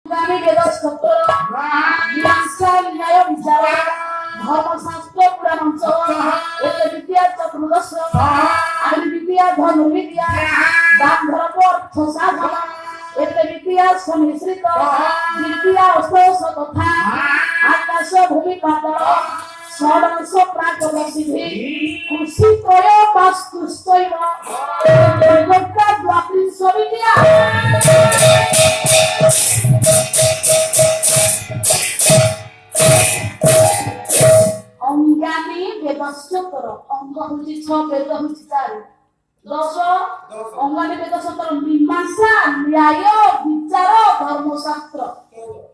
আমি বেদস্তর মীমাংসা ন্যায় বিচার ধর্মশাস্ত্র পুরাণ এতে বিদ্যা চতুর্দশ আইন বিদ্যা ধনুর্বিদ্যা দান ধর্ম অর্থ সাধন এতে বিদ্যা সমিশ্রিত বিদ্যা অষ্টদশ তথা আকাশ ভূমি পাতাল ষড়শ প্রাকৃত সিদ্ধি কৃষি ত্রয় বাস্তুস্তৈব দৈবজ্ঞা দ্বাত্রিশ বিদ্যা অঙ্গানি বেদস্তর অঙ্গ হচ্ছে ছ বেদ হচ্ছে চারি দশ অঙ্গানি বেদস্তর মীমাংসা ন্যায় বিচার ধর্মশাস্ত্র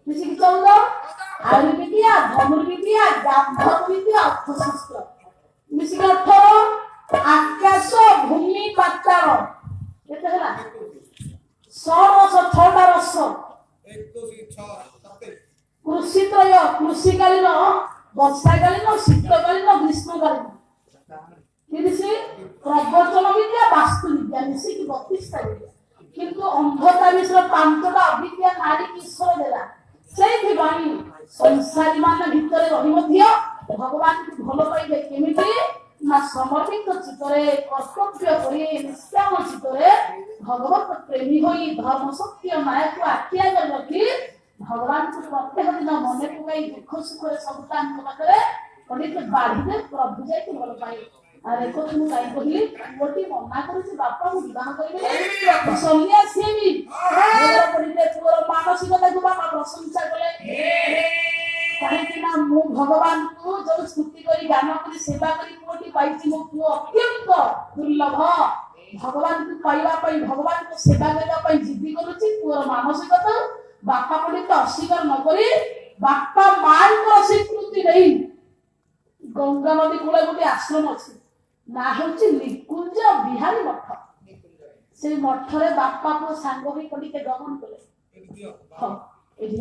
মিশিকি 14 আয়ুর বিদ্যা ধনুর্বিদ্যা গান্ধর্ববিদ্যা অর্থশাস্ত্র মিশিকি 18 আকাশ ভূমি পাতাল কেতে ହେଲା ষড়শ ছটা রস কৃষি ত্রয় কৃষিকালীন বর্ষাকালীন শীতকালীন গ্রীষ্মকালীন 30 প্রবচন বিদ্যা বাস্তু বিদ্যা মিশিকি 32টা বিদ্যা কিন্তু অন্ধতা বিଷୟ 5টা অবিদ্যা নারী କିଶୋର ଦେଲା ସେଇଥିପାଇଁ ସଂସାରୀ ମାନ ଭିତରେ ରହି ମଧ୍ୟ ଭଗବାନଙ୍କୁ ଭଲ ପାଇବେ କେମିତି ନା ସମର୍ପିତ ଚିତ୍ତରେ କର୍ତ୍ତବ୍ୟ କରି ନିଷ୍କାମ ଚିତ୍ତରେ ଭଗବତ ପ୍ରେମୀ ହୋଇ ଧର୍ମ ସତ୍ୟ ନ୍ୟାୟକୁ ଆଖି ଆଗରେ ରଖି ଭଗବାନଙ୍କୁ ପ୍ରତ୍ୟେକ ଦିନ ମନେ ପକାଇ ଦୁଃଖ ସୁଖରେ ସବୁ ତାଙ୍କ ପାଖରେ ପଣ୍ଡିତ ବାଢିଲେ ପ୍ରଭୁ ଯାଇକି ଭଲ ପାଇବେ ଆରେ ଦେଖନ୍ତୁ ମୁଁ କାହିଁ କହିଲି ଗୋଟି ମନା କରୁଛି ବାପା ମୁଁ ବିବାହ କରିବି ସନ୍ନ୍ୟାସୀ ହେବି ପଣ୍ଡିତ ପୁଅର ମାନସିକତାକୁ ବାପା ପ୍ରଶଂସା କଲେ କାହିଁକି ନା ମୁଁ ଭଗବାନଙ୍କୁ ଯୋଉ ସ୍ତୁତି କରି ଗାନ କରି ସେବା କରି ପୁଅଟି ପାଇଛି ମୋ ପୁଅ ଅତ୍ୟନ୍ତ ଦୁର୍ଲଭ ଭଗବାନଙ୍କୁ ପାଇବା ପାଇଁ ଭଗବାନଙ୍କୁ ସେବା କରିବା ପାଇଁ ଜିଦ୍ଦି କରୁଛି ପୁଅର ମାନସିକତା ବାପା ପଣ୍ଡିତ ଅସ୍ୱୀକାର ନ କରି ବାପା ମାଙ୍କର ସ୍ୱୀକୃତି ନେଇ ଗଙ୍ଗା ନଦୀ କୂଳେ ଗୋଟେ ଆଶ୍ରମ ଅଛି ନା ହେଉଛି ନିକୁଞ୍ଜ ବିହାରୀ ମଠ ସେଇ ମଠରେ ବାପା ପୁଅ ସାଙ୍ଗ ହୋଇ ପଣ୍ଡିତ ଗମନ କଲେ ହଁ ଏଠି